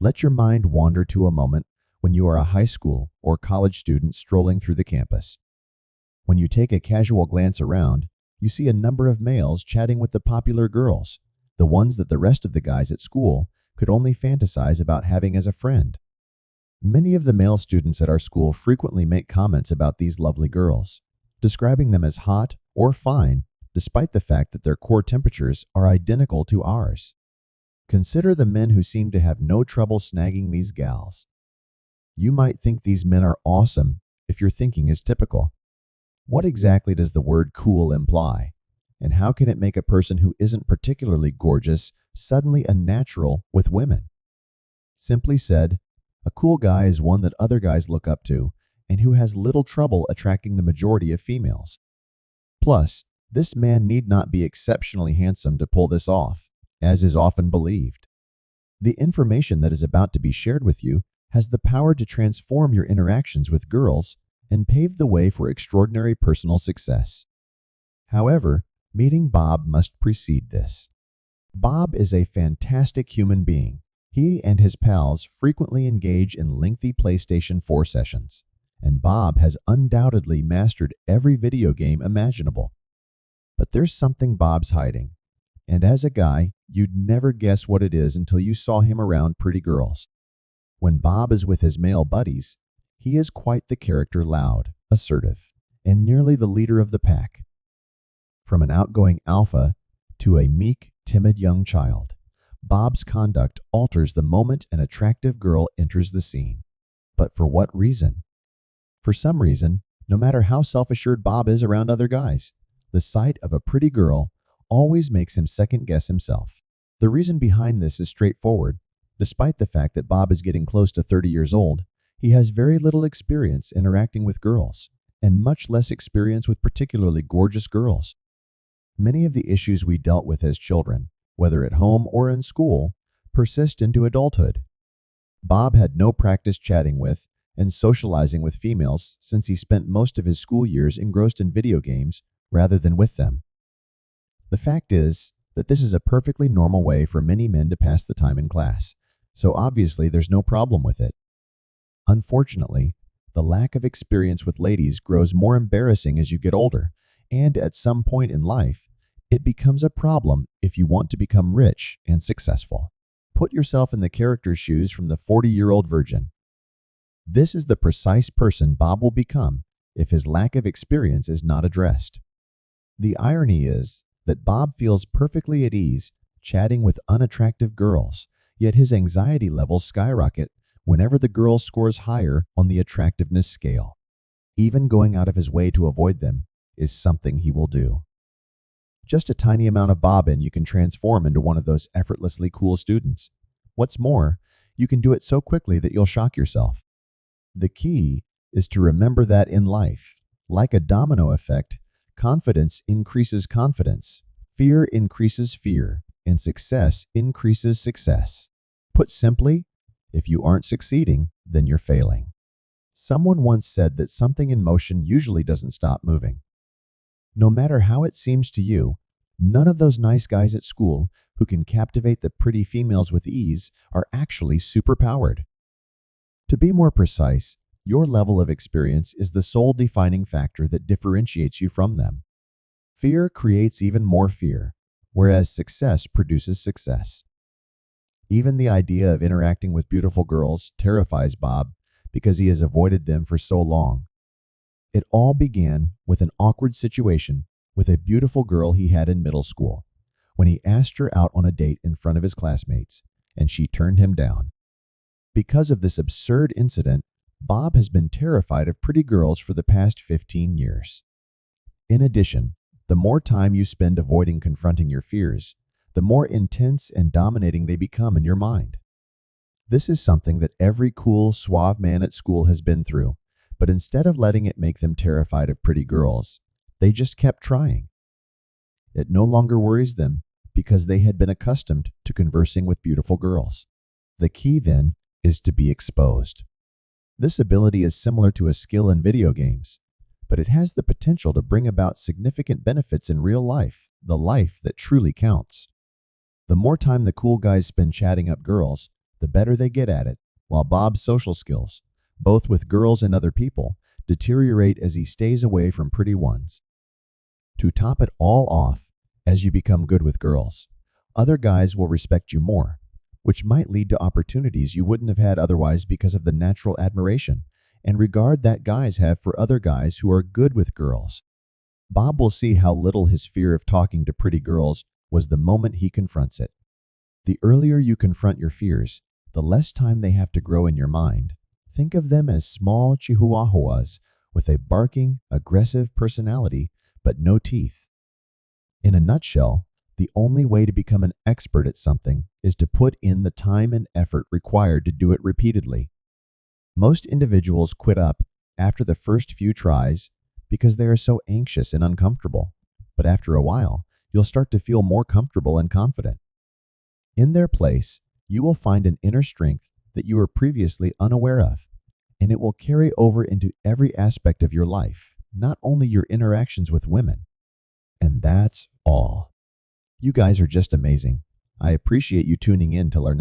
Let your mind wander to a moment when you are a high school or college student strolling through the campus. When you take a casual glance around, you see a number of males chatting with the popular girls, the ones that the rest of the guys at school could only fantasize about having as a friend. Many of the male students at our school frequently make comments about these lovely girls, describing them as hot or fine, despite the fact that their core temperatures are identical to ours. Consider the men who seem to have no trouble snagging these gals. You might think these men are awesome if your thinking is typical. What exactly does the word cool imply? And how can it make a person who isn't particularly gorgeous suddenly a natural with women? Simply said, a cool guy is one that other guys look up to and who has little trouble attracting the majority of females. Plus, this man need not be exceptionally handsome to pull this off, as is often believed. The information that is about to be shared with you has the power to transform your interactions with girls and pave the way for extraordinary personal success. However, meeting Bob must precede this. Bob is a fantastic human being. He and his pals frequently engage in lengthy PlayStation 4 sessions, and Bob has undoubtedly mastered every video game imaginable. But there's something Bob's hiding, and as a guy, you'd never guess what it is until you saw him around pretty girls. When Bob is with his male buddies, he is quite the character, loud, assertive, and nearly the leader of the pack. From an outgoing alpha to a meek, timid young child, Bob's conduct alters the moment an attractive girl enters the scene. But for what reason? For some reason, no matter how self-assured Bob is around other guys, the sight of a pretty girl always makes him second-guess himself. The reason behind this is straightforward. Despite the fact that Bob is getting close to 30 years old, he has very little experience interacting with girls, and much less experience with particularly gorgeous girls. Many of the issues we dealt with as children, whether at home or in school, persist into adulthood. Bob had no practice chatting with and socializing with females since he spent most of his school years engrossed in video games rather than with them. The fact is that this is a perfectly normal way for many men to pass the time in class, so obviously there's no problem with it. Unfortunately, the lack of experience with ladies grows more embarrassing as you get older, and at some point in life, it becomes a problem if you want to become rich and successful. Put yourself in the character's shoes from the 40-year-old virgin. This is the precise person Bob will become if his lack of experience is not addressed. The irony is that Bob feels perfectly at ease chatting with unattractive girls, yet his anxiety levels skyrocket whenever the girl scores higher on the attractiveness scale. Even going out of his way to avoid them is something he will do. Just a tiny amount of Bob and you can transform into one of those effortlessly cool students. What's more, you can do it so quickly that you'll shock yourself. The key is to remember that in life, like a domino effect, confidence increases confidence, fear increases fear, and success increases success. Put simply, if you aren't succeeding, then you're failing. Someone once said that something in motion usually doesn't stop moving. No matter how it seems to you, none of those nice guys at school who can captivate the pretty females with ease are actually superpowered. To be more precise, your level of experience is the sole defining factor that differentiates you from them. Fear creates even more fear, whereas success produces success. Even the idea of interacting with beautiful girls terrifies Bob because he has avoided them for so long. It all began with an awkward situation with a beautiful girl he had in middle school, when he asked her out on a date in front of his classmates, and she turned him down. Because of this absurd incident, Bob has been terrified of pretty girls for the past 15 years. In addition, the more time you spend avoiding confronting your fears, the more intense and dominating they become in your mind. This is something that every cool, suave man at school has been through, but instead of letting it make them terrified of pretty girls, they just kept trying. It no longer worries them because they had been accustomed to conversing with beautiful girls. The key, then, is to be exposed. This ability is similar to a skill in video games, but it has the potential to bring about significant benefits in real life, the life that truly counts. The more time the cool guys spend chatting up girls, the better they get at it, while Bob's social skills, both with girls and other people, deteriorate as he stays away from pretty ones. To top it all off, as you become good with girls, other guys will respect you more, which might lead to opportunities you wouldn't have had otherwise because of the natural admiration and regard that guys have for other guys who are good with girls. Bob will see how little his fear of talking to pretty girls was the moment he confronts it. The earlier you confront your fears, the less time they have to grow in your mind. Think of them as small chihuahuas with a barking, aggressive personality but no teeth. In a nutshell, the only way to become an expert at something is to put in the time and effort required to do it repeatedly. Most individuals quit up after the first few tries because they are so anxious and uncomfortable, but after a while, you'll start to feel more comfortable and confident. In their place, you will find an inner strength that you were previously unaware of, and it will carry over into every aspect of your life, not only your interactions with women. And that's all. You guys are just amazing. I appreciate you tuning in till our next